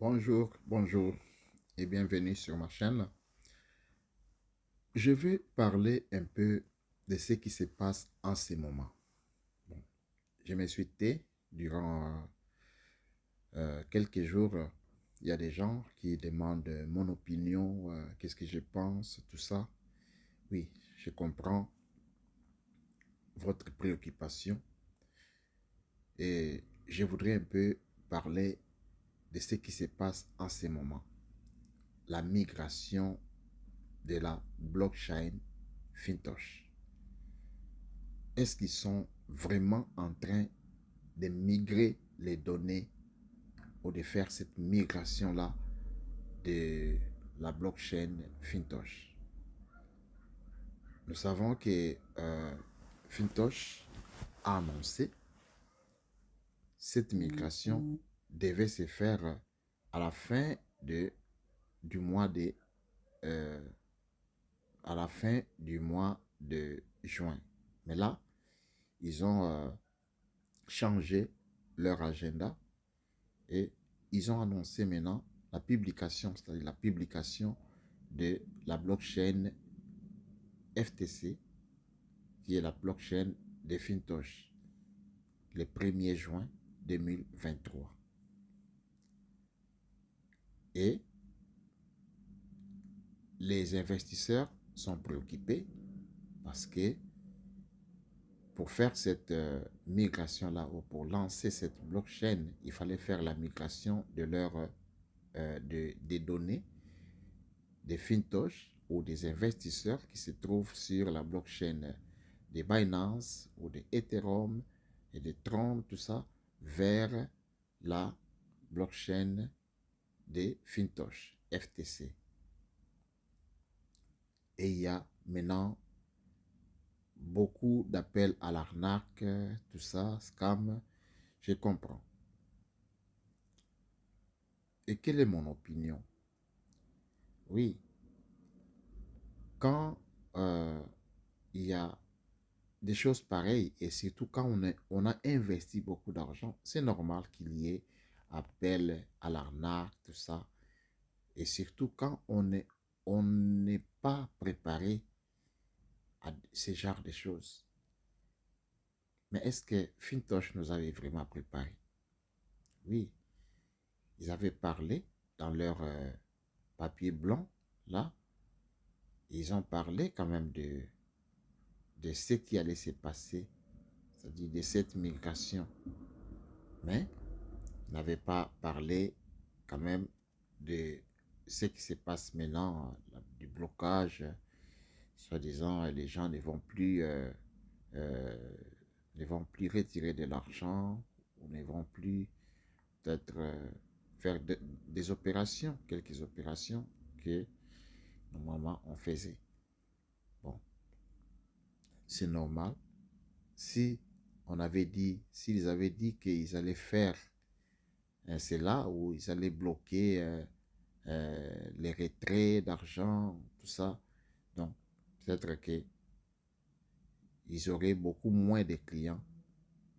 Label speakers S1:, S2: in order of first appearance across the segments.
S1: Bonjour, bonjour et bienvenue sur ma chaîne. Je vais parler un peu de ce qui se passe en ce moment. Bon, je me suis tais durant quelques jours. Il y a des gens qui demandent mon opinion, qu'est-ce que je pense, tout ça. Oui, je comprends votre préoccupation et je voudrais un peu parler de ce qui se passe en ce moment. La migration de la blockchain Fintosh. Est-ce qu'ils sont vraiment en train de migrer les données ou de faire cette migration-là de la blockchain Fintosh? Nous savons que Fintosh a annoncé cette migration devait se faire à la fin du mois de euh, à la fin du mois de juin. Mais là, ils ont changé leur agenda et ils ont annoncé maintenant la publication, c'est-à-dire la publication de la blockchain FTC, qui est la blockchain de Fintosh, le 1er juin 2023. Et les investisseurs sont préoccupés parce que pour faire cette migration-là ou pour lancer cette blockchain, il fallait faire la migration de des données des Fintosh ou des investisseurs qui se trouvent sur la blockchain de Binance ou de Ethereum et de Tron, tout ça, vers la blockchain de Fintosh, FTC. Et il y a maintenant beaucoup d'appels à l'arnaque, tout ça, scam, je comprends. Et quelle est mon opinion? Oui, quand il y a des choses pareilles, et surtout quand on a investi beaucoup d'argent, c'est normal qu'il y ait appel à l'arnaque, tout ça. Et surtout quand on n'est pas préparé à ce genre de choses. Mais est-ce que Fintosh nous avait vraiment préparé? Oui, ils avaient parlé dans leur papier blanc, là, ils ont parlé quand même de ce qui allait se passer, c'est-à-dire de cette migration. Mais n'avait pas parlé quand même de ce qui se passe maintenant, du blocage, soi-disant les gens euh, ne vont plus retirer de l'argent ou ne vont plus peut-être faire des opérations, quelques opérations que normalement on faisait. Bon, c'est normal. Si on avait dit, s'ils avaient dit qu'ils allaient faire c'est là où ils allaient bloquer les retraits d'argent, tout ça. Donc, peut-être qu'ils auraient beaucoup moins de clients.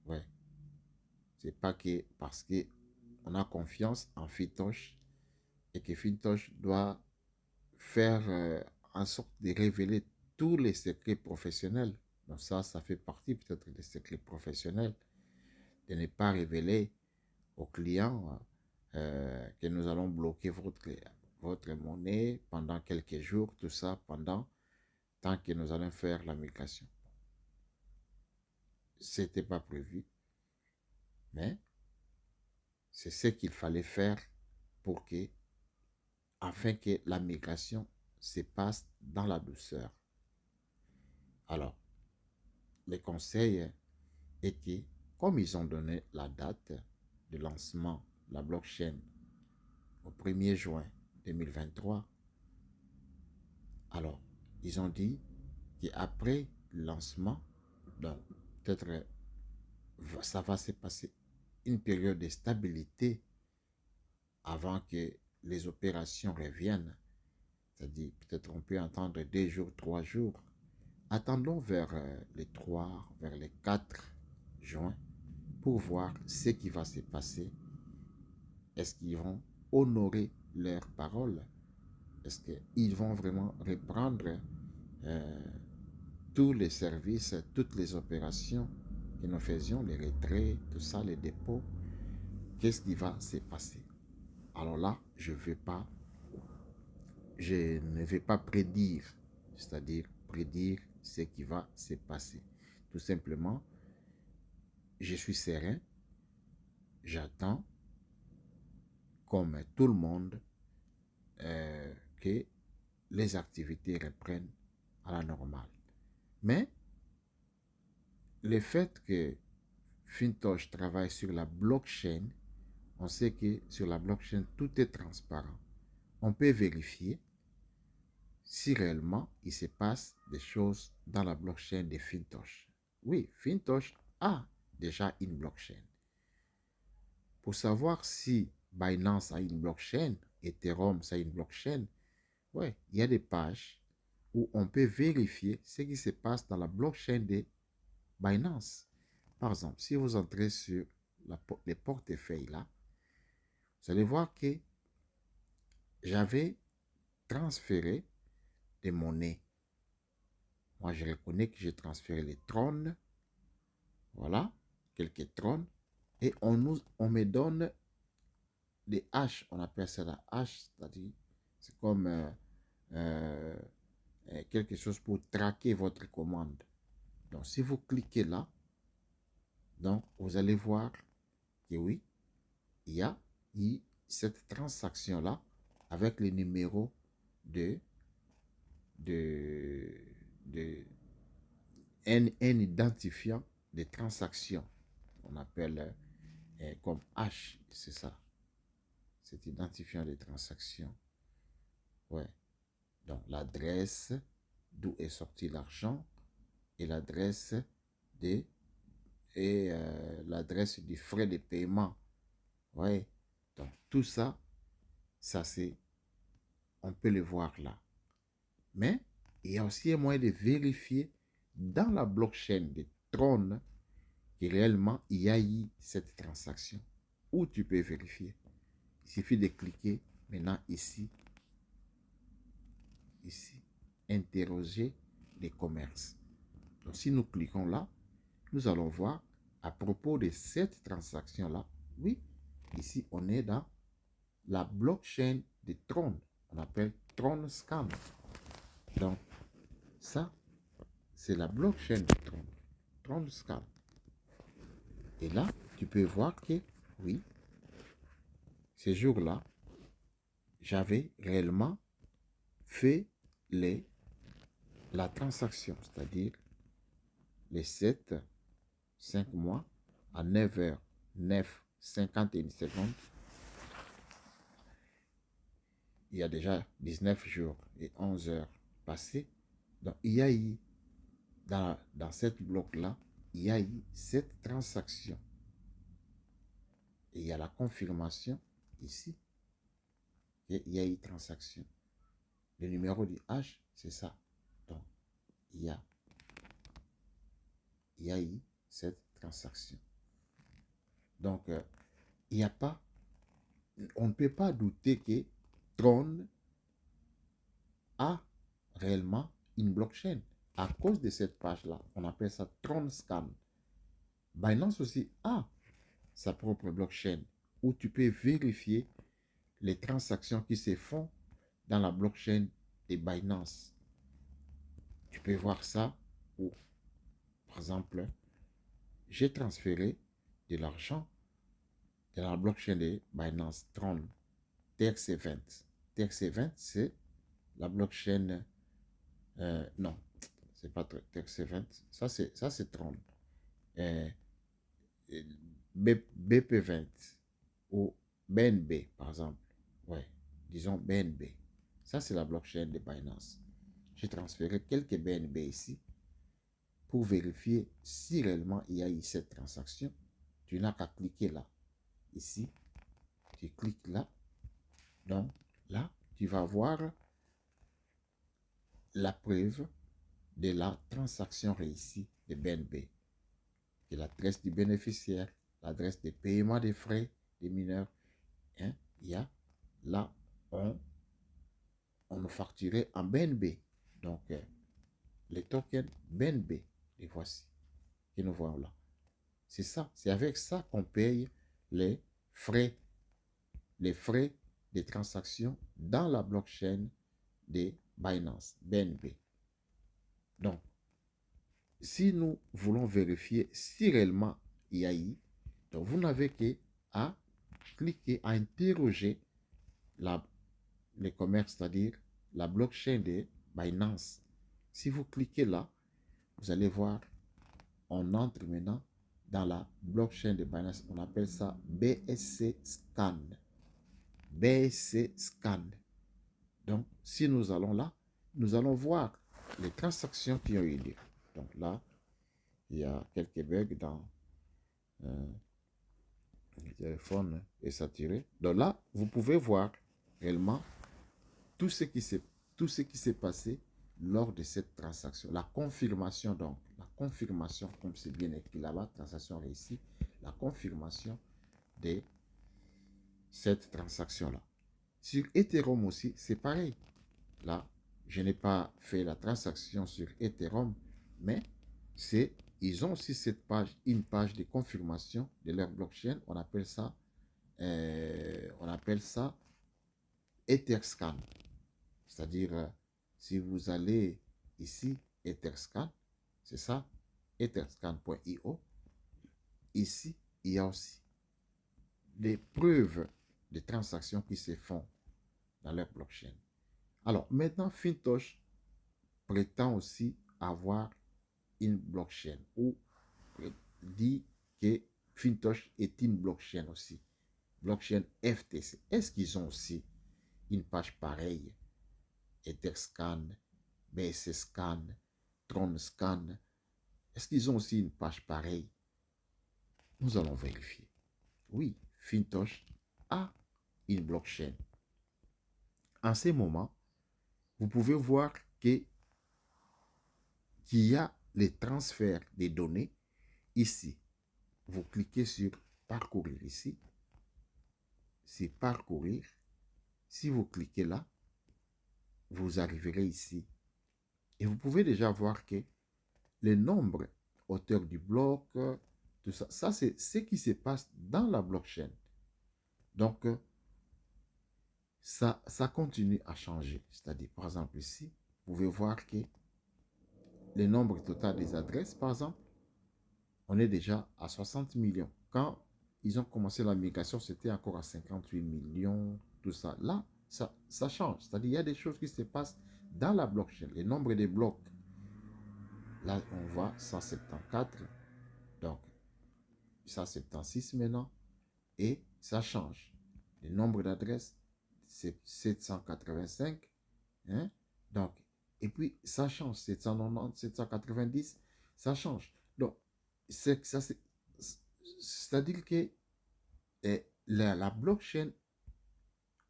S1: Ouais. C'est pas que parce qu'on a confiance en Fintosh et que Fintosh doit faire en sorte de révéler tous les secrets professionnels. Donc ça fait partie peut-être des secrets professionnels, de ne pas révéler aux clients que nous allons bloquer votre monnaie pendant quelques jours, tout ça pendant tant que nous allons faire la migration. C'était pas prévu, mais c'est ce qu'il fallait faire pour que, afin que la migration se passe dans la douceur. Alors, le conseil est que, comme ils ont donné la date de lancement de la blockchain au 1er juin 2023, alors, ils ont dit qu'après le lancement, peut-être ça va se passer une période de stabilité avant que les opérations reviennent. C'est-à-dire, peut-être on peut attendre 2 jours, 3 jours. Attendons vers les 3, vers les 4 juin pour voir ce qui va se passer. Est-ce qu'ils vont honorer leurs paroles? Est-ce qu'ils vont vraiment reprendre euh, tous les services, toutes les opérations que nous faisions, les retraits, tout ça, les dépôts? Qu'est-ce qui va se passer? Alors là, je ne vais pas prédire, c'est-à-dire prédire ce qui va se passer. Tout simplement, je suis serein, j'attends, comme tout le monde, que les activités reprennent à la normale. Mais le fait que Fintosh travaille sur la blockchain, on sait que sur la blockchain, tout est transparent. On peut vérifier si réellement il se passe des choses dans la blockchain de Fintosh. Oui, Fintosh a déjà une blockchain. Pour savoir si Binance a une blockchain, Ethereum a une blockchain, ouais, il y a des pages où on peut vérifier ce qui se passe dans la blockchain de Binance. Par exemple, si vous entrez sur les portefeuilles là, vous allez voir que j'avais transféré des monnaies. Moi, je reconnais que j'ai transféré les trônes. Voilà, quelques trônes. Et on me donne des haches. On appelle ça la hache, c'est-à-dire, c'est comme quelque chose pour traquer votre commande. Donc, si vous cliquez là, donc, vous allez voir que oui, il y a cette transaction-là avec le numéro de, de, de un identifiant de transaction. On appelle comme H, c'est ça. Cet identifiant de transaction. Ouais. Donc, l'adresse d'où est sorti l'argent et l'adresse de l'adresse du frais de paiement. Ouais. Donc, tout ça, ça c'est, on peut le voir là. Mais, il y a aussi un moyen de vérifier dans la blockchain de Tron que réellement il y a eu cette transaction. Où tu peux vérifier. Il suffit de cliquer maintenant ici, interroger les commerces. Donc, si nous cliquons là, nous allons voir à propos de cette transaction-là. Oui, ici, on est dans la blockchain de Tron. On appelle Tron Scan. Donc, ça, c'est la blockchain de Tron. Tron Scan. Et là, tu peux voir que, oui, ces jours-là, j'avais réellement fait la transaction, c'est-à-dire les 5 mois, à 9h09, 51 secondes. Il y a déjà 19 jours et 11 heures passées. Donc, il y a eu, dans cette bloc-là, il y a eu cette transaction. Et il y a la confirmation ici. Et il y a eu transaction. Le numéro du H, c'est ça. Donc, il y a eu cette transaction. Donc, il n'y a pas, on ne peut pas douter que Tron a réellement une blockchain. À cause de cette page-là, on appelle ça Tron Scan. Binance aussi a sa propre blockchain où tu peux vérifier les transactions qui se font dans la blockchain de Binance. Tu peux voir ça où, par exemple, j'ai transféré de l'argent de la blockchain de Binance Tron, TRC20. TRC20, c'est la blockchain, non, c'est pas TRC20, ça c'est Tron. BP20 ou BNB, par exemple. Ouais, disons BNB. Ça, c'est la blockchain de Binance. J'ai transféré quelques BNB ici pour vérifier si réellement il y a eu cette transaction. Tu n'as qu'à cliquer là. Ici, tu cliques là. Donc, là, tu vas voir la preuve de la transaction réussie de BNB. Et l'adresse du bénéficiaire, l'adresse de paiement des frais des mineurs. Hein, il y a là, on nous facturait en BNB. Donc, les tokens BNB, les voici, que nous voyons là. C'est ça, c'est avec ça qu'on paye les frais, les frais des transactions dans la blockchain de Binance, BNB. Donc, si nous voulons vérifier si réellement il y a eu, donc vous n'avez qu'à cliquer, à interroger les commerces, c'est-à-dire la blockchain de Binance. Si vous cliquez là, vous allez voir, on entre maintenant dans la blockchain de Binance. On appelle ça BSC Scan. BSC Scan. Donc, si nous allons là, nous allons voir les transactions qui ont eu lieu. Donc là, il y a quelques bugs dans le téléphone est saturé. Donc là, vous pouvez voir réellement tout ce qui s'est passé lors de cette transaction. La confirmation, donc, la confirmation, comme c'est bien écrit là-bas, transaction réussie, la confirmation de cette transaction-là. Sur Ethereum aussi, c'est pareil. Là, je n'ai pas fait la transaction sur Ethereum, mais ils ont aussi cette page, une page de confirmation de leur blockchain. On appelle ça Etherscan. C'est-à-dire, si vous allez ici, Etherscan, c'est ça, etherscan.io. Ici, il y a aussi des preuves de transactions qui se font dans leur blockchain. Alors, maintenant, Fintosh prétend aussi avoir une blockchain ou dit que Fintosh est une blockchain aussi. Blockchain FTC. Est-ce qu'ils ont aussi une page pareille? Etherscan, BSC Scan, Tron Scan. Est-ce qu'ils ont aussi une page pareille? Nous allons vérifier. Oui, Fintosh a une blockchain. En ce moment, vous pouvez voir qu'il y a les transferts des données ici. Vous cliquez sur parcourir ici. C'est parcourir. Si vous cliquez là, vous arriverez ici. Et vous pouvez déjà voir que le nombre auteur du bloc, tout ça, ça c'est ce qui se passe dans la blockchain. Donc, ça continue à changer. C'est-à-dire, par exemple, ici, vous pouvez voir que le nombre total des adresses, par exemple, on est déjà à 60 millions. Quand ils ont commencé la migration, c'était encore à 58 millions, tout ça. Là, ça change. C'est-à-dire, il y a des choses qui se passent dans la blockchain. Le nombre de blocs, là, on voit 174. Donc, 176 maintenant. Et ça change. Le nombre d'adresses, c'est 785. Hein? Donc, et puis, ça change. 790, 790, ça change. Donc, c'est-à-dire que la blockchain,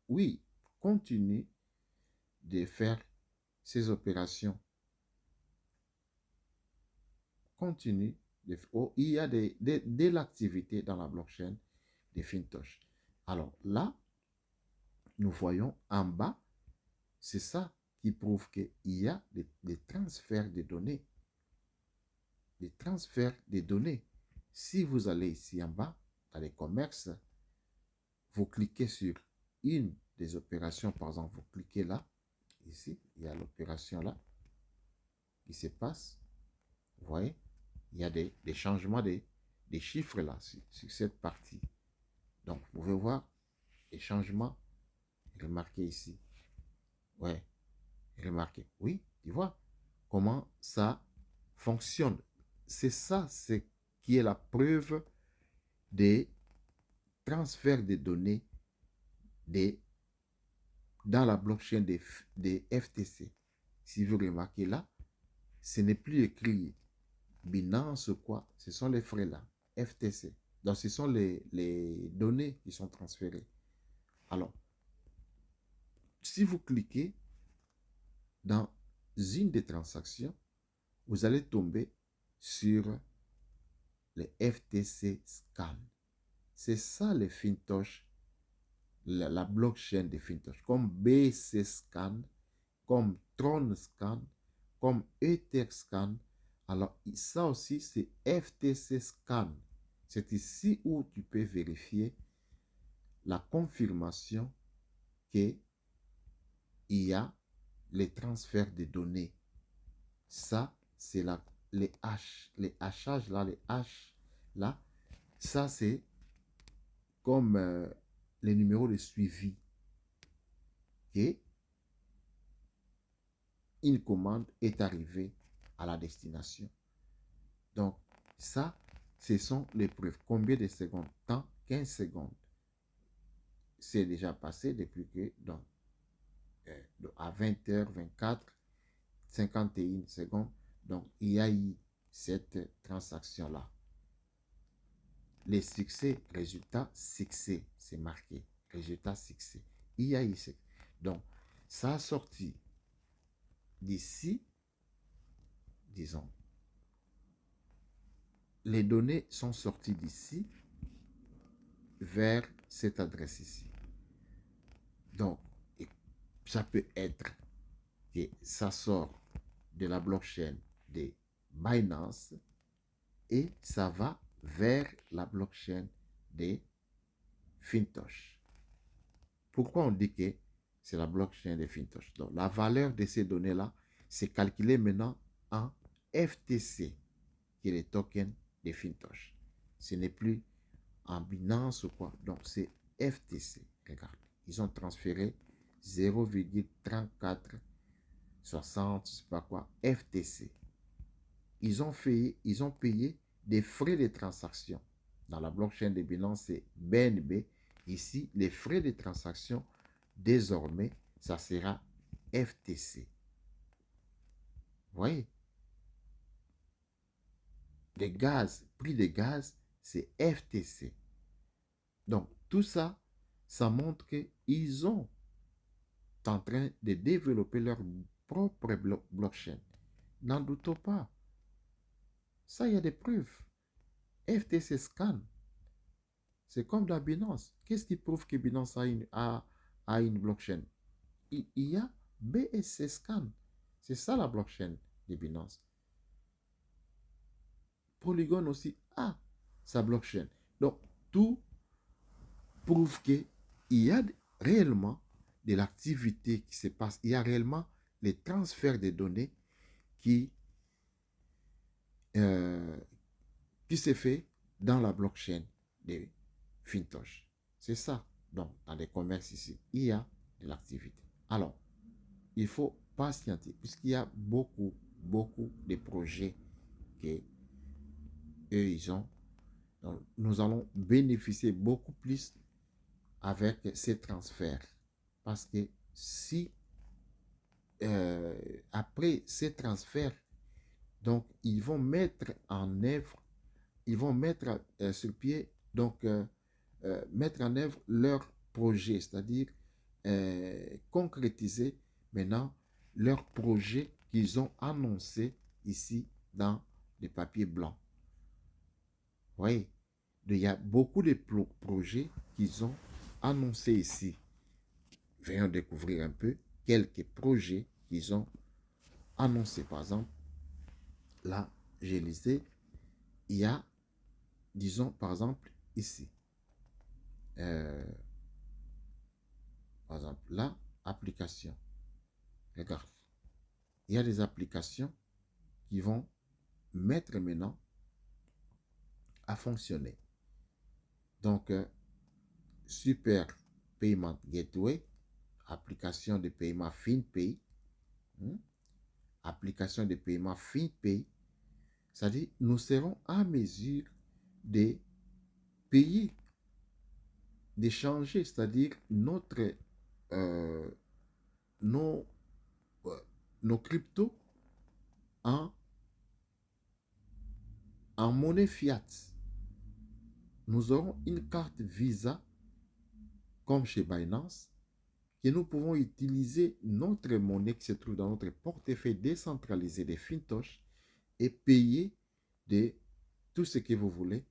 S1: oui, continue de faire ses opérations. Continue. Il y a de l'activité dans la blockchain de Fintosh. Alors là, nous voyons en bas, c'est ça qui prouve qu'il y a des transferts de données. Des transferts de données. Si vous allez ici en bas, dans les commerces, vous cliquez sur une des opérations, par exemple, vous cliquez là, ici, il y a l'opération là, qui se passe. Vous voyez, il y a des changements des chiffres là, sur cette partie. Donc, vous pouvez voir les changements. Remarquez ici. Ouais, remarquez. Oui, tu vois comment ça fonctionne. C'est ça, c'est qui est la preuve des transferts de données dans la blockchain des FTC. Si vous remarquez là, ce n'est plus écrit Binance ou quoi, ce sont les frais là, FTC. Donc, ce sont les données qui sont transférées. Alors, si vous cliquez dans une des transactions, vous allez tomber sur les FTC Scan. C'est ça les Fintosh la blockchain de Fintosh, comme BC Scan, comme Tron Scan, comme Ether Scan. Alors, ça aussi, c'est FTC Scan. C'est ici où tu peux vérifier la confirmation qu'il y a les transferts de données. Ça, c'est les hachages là, les haches là. Ça, c'est comme les numéros de suivi. Et une commande est arrivée à la destination. Donc, ça, ce sont les preuves. Combien de secondes? Temps, 15 secondes. C'est déjà passé depuis que, donc, à 20h24, 51 secondes. Donc, il y a eu cette transaction-là. Les succès, résultat, succès, c'est marqué. Résultat, succès. Il y a eu ce. Donc, ça a sorti d'ici, disons, les données sont sorties d'ici vers cette adresse ici. Donc, ça peut être que ça sort de la blockchain de Binance et ça va vers la blockchain de Fintosh. Pourquoi on dit que c'est la blockchain de Fintosh? Donc, la valeur de ces données-là, c'est calculé maintenant en FTC, qui est le token de Fintosh. Ce n'est plus en Binance ou quoi. Donc, c'est FTC. Regarde, ils ont transféré 0,3460, je sais pas quoi, FTC. Ils ont payé des frais de transaction. Dans la blockchain de Binance, c'est BNB. Ici, les frais de transaction, désormais, ça sera FTC. Vous voyez? Les gaz, prix des gaz, c'est FTC. Donc, tout ça, ça montre qu'ils sont en train de développer leur propre blockchain. N'en doutons pas. Ça, il y a des preuves. FTC Scan, c'est comme dans Binance. Qu'est-ce qui prouve que Binance a une blockchain? Il y a BSC Scan. C'est ça la blockchain de Binance. Polygon aussi a sa blockchain. Donc, tout prouve qu'il y a réellement de l'activité qui se passe. Il y a réellement les transferts de données qui se fait dans la blockchain de Fintosh. C'est ça. Donc, dans les commerces ici, il y a de l'activité. Alors, il faut patienter puisqu'il y a beaucoup de projets que eux, ils ont. Donc, nous allons bénéficier beaucoup plus avec ces transferts. Parce que si après ces transferts, donc ils vont mettre en œuvre, ils vont mettre sur pied, donc mettre en œuvre leur projet, c'est-à-dire concrétiser maintenant leur projet qu'ils ont annoncé ici dans les papiers blancs. Vous voyez, il y a beaucoup de projets qu'ils ont annoncés ici. Venons découvrir un peu quelques projets qu'ils ont annoncés. Par exemple, là, j'ai listé, il y a, disons, par exemple, ici. Par exemple, là, application. Regarde. Il y a des applications qui vont mettre maintenant à fonctionner. Donc, Super Payment Gateway, application de paiement FinPay, application de paiement FinPay, c'est-à-dire nous serons en mesure de payer, d'échanger, c'est-à-dire notre nos cryptos en monnaie fiat. Nous aurons une carte Visa comme chez Binance que nous pouvons utiliser notre monnaie qui se trouve dans notre portefeuille décentralisé de Fintosh et payer de tout ce que vous voulez,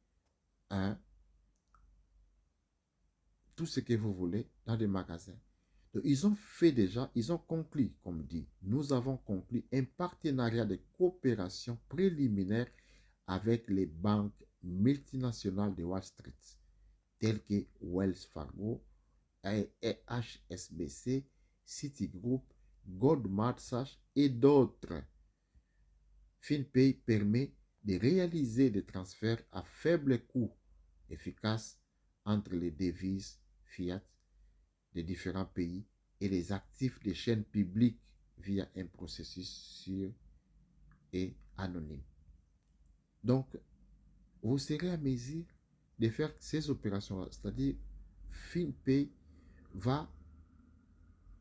S1: tout ce que vous voulez dans des magasins. Donc, ils ont fait déjà, ils ont conclu, comme dit, nous avons conclu un partenariat de coopération préliminaire avec les banques multinationales de Wall Street, telles que Wells Fargo, HSBC, Citigroup, Goldman Sachs et d'autres. FinPay permet de réaliser des transferts à faible coût efficaces entre les devises fiat des différents pays et les actifs des chaînes publiques via un processus sûr et anonyme. Donc, vous serez à mesure de faire ces opérations-là, c'est-à-dire FinPay va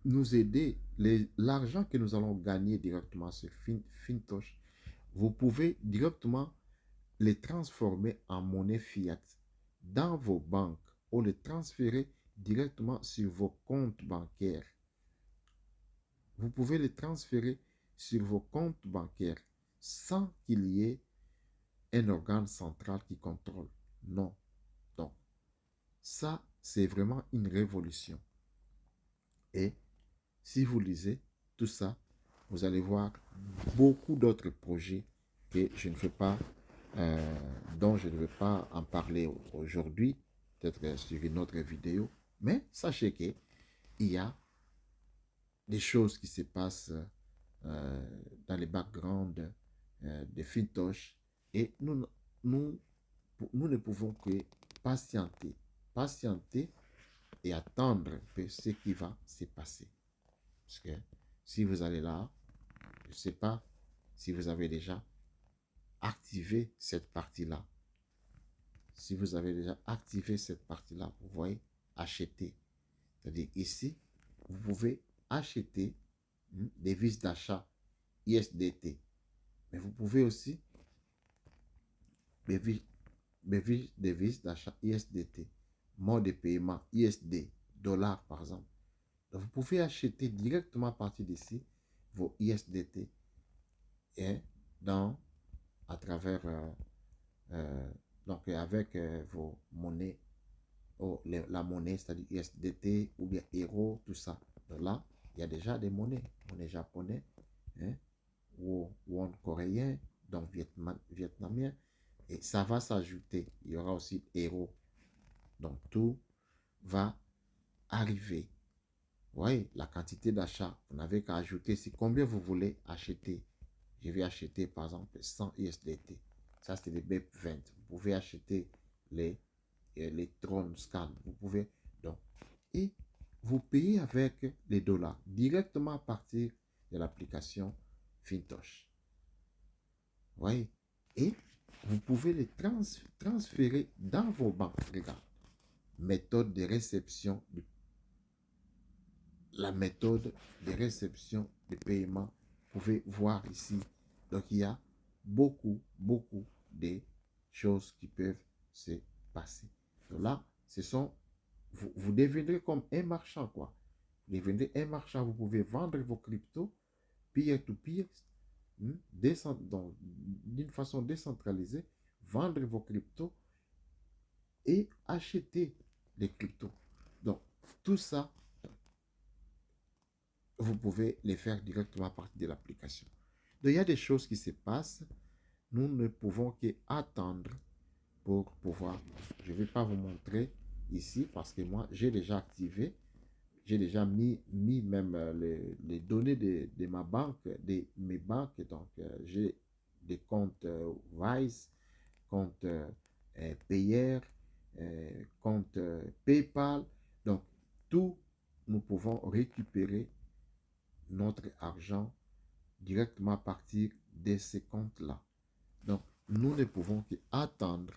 S1: nous aider. L'argent que nous allons gagner directement sur FinTosh, vous pouvez directement les transformer en monnaie fiat dans vos banques ou les transférer directement sur vos comptes bancaires. Vous pouvez les transférer sur vos comptes bancaires sans qu'il y ait un organe central qui contrôle. Non. Donc, ça, c'est vraiment une révolution. Et si vous lisez tout ça, vous allez voir beaucoup d'autres projets que je ne fais pas, dont je ne vais pas en parler aujourd'hui, peut-être sur une autre vidéo. Mais sachez qu'il y a des choses qui se passent dans les backgrounds de FinTosh et nous ne pouvons que patienter et attendre ce qui va se passer. Parce que si vous allez là, je ne sais pas si vous avez déjà activé cette partie-là. Si vous avez déjà activé cette partie-là, vous voyez, acheter. C'est-à-dire ici, vous pouvez acheter des vis d'achat ISDT. Mais vous pouvez aussi des vis d'achat ISDT, mode de paiement ISD, dollars par exemple. Donc vous pouvez acheter directement à partir d'ici vos ISDT et à travers donc avec vos monnaies, la monnaie, c'est-à-dire ISDT ou bien Euro, tout ça. Donc là, il y a déjà des monnaies japonais, ou won coréen, donc vietnamien, et ça va s'ajouter. Il y aura aussi Euro. Donc tout va arriver. Vous voyez, la quantité d'achat, vous n'avez qu'à ajouter, c'est combien vous voulez acheter. Je vais acheter par exemple 100 USDT. Ça, c'est les BEP20. Vous pouvez acheter les Tron Scan. Vous pouvez donc. Et vous payez avec les dollars directement à partir de l'application FinTosh. Vous voyez? Et vous pouvez les transférer dans vos banques. Regarde. Méthode de réception la méthode de réception de paiement. Vous pouvez voir ici. Donc, il y a beaucoup de choses qui peuvent se passer. Donc là, vous deviendrez comme un marchand, quoi. Vous deviendrez un marchand. Vous pouvez vendre vos cryptos peer-to-peer, d'une façon décentralisée, vendre vos cryptos et acheter les cryptos. Donc, tout ça, vous pouvez les faire directement à partir de l'application. Donc, il y a des choses qui se passent. Nous ne pouvons qu'attendre pour pouvoir. Je ne vais pas vous montrer ici parce que moi, j'ai déjà activé. J'ai déjà mis même les données de ma banque, de mes banques. Donc, j'ai des comptes Wise, compte Payer, compte PayPal. Donc, tout, nous pouvons récupérer notre argent directement à partir de ces comptes-là. Donc, nous ne pouvons qu'attendre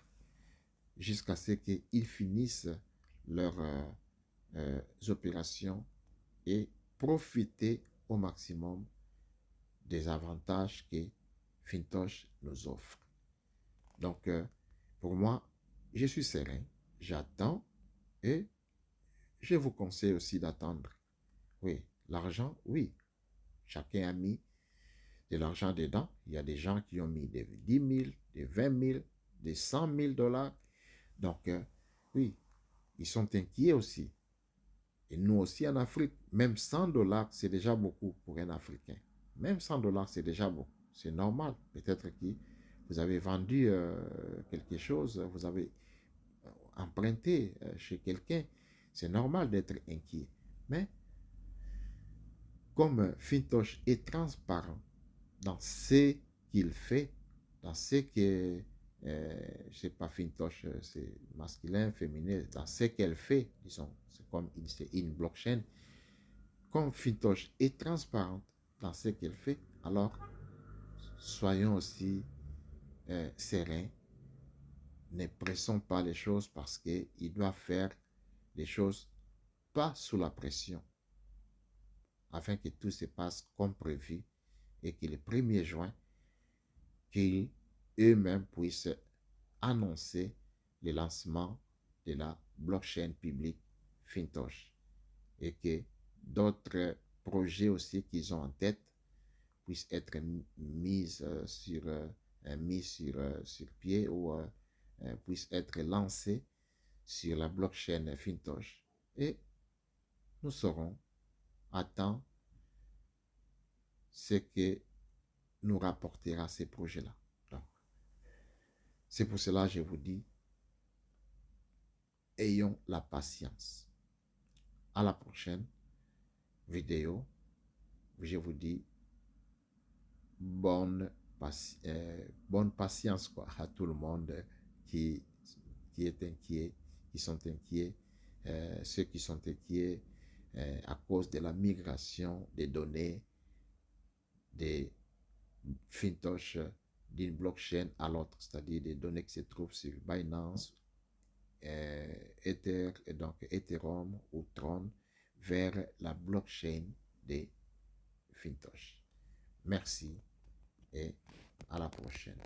S1: jusqu'à ce qu'ils finissent leurs opérations et profiter au maximum des avantages que FinTosh nous offre. Donc, pour moi, je suis serein, j'attends et je vous conseille aussi d'attendre. Oui, l'argent, oui, chacun a mis de l'argent dedans. Il y a des gens qui ont mis des 10 000, des 20 000, des 100 000 dollars. Donc, oui, ils sont inquiets aussi. Et nous aussi en Afrique, même 100 dollars, c'est déjà beaucoup pour un Africain. Même 100 dollars, c'est déjà beaucoup. C'est normal. Peut-être que vous avez vendu quelque chose, vous avez emprunté chez quelqu'un. C'est normal d'être inquiet. Mais comme Fintosh est transparent dans ce qu'il fait, dans ce que, je sais pas, Fintosh, c'est masculin, féminin, dans ce qu'elle fait, disons, c'est comme c'est une blockchain. Comme Fintosh est transparente dans ce qu'elle fait, alors soyons aussi sereins, ne pressons pas les choses parce qu'il doit faire les choses pas sous la pression, afin que tout se passe comme prévu et que le 1er juin, qu'ils eux-mêmes puissent annoncer le lancement de la blockchain publique Fintosh et que d'autres projets aussi qu'ils ont en tête puissent être mis sur pied ou puissent être lancés sur la blockchain Fintosh. Et nous saurons à temps ce que nous rapportera ces projets-là. Donc, c'est pour cela que je vous dis, ayons la patience. À la prochaine vidéo, je vous dis bonne patience quoi, à tout le monde qui, qui est inquiet, qui sont inquiets, ceux qui sont inquiets à cause de la migration des données des Fintosh d'une blockchain à l'autre, c'est-à-dire des données qui se trouvent sur Binance, Ether, et donc Ethereum ou Tron vers la blockchain des Fintosh. Merci et à la prochaine.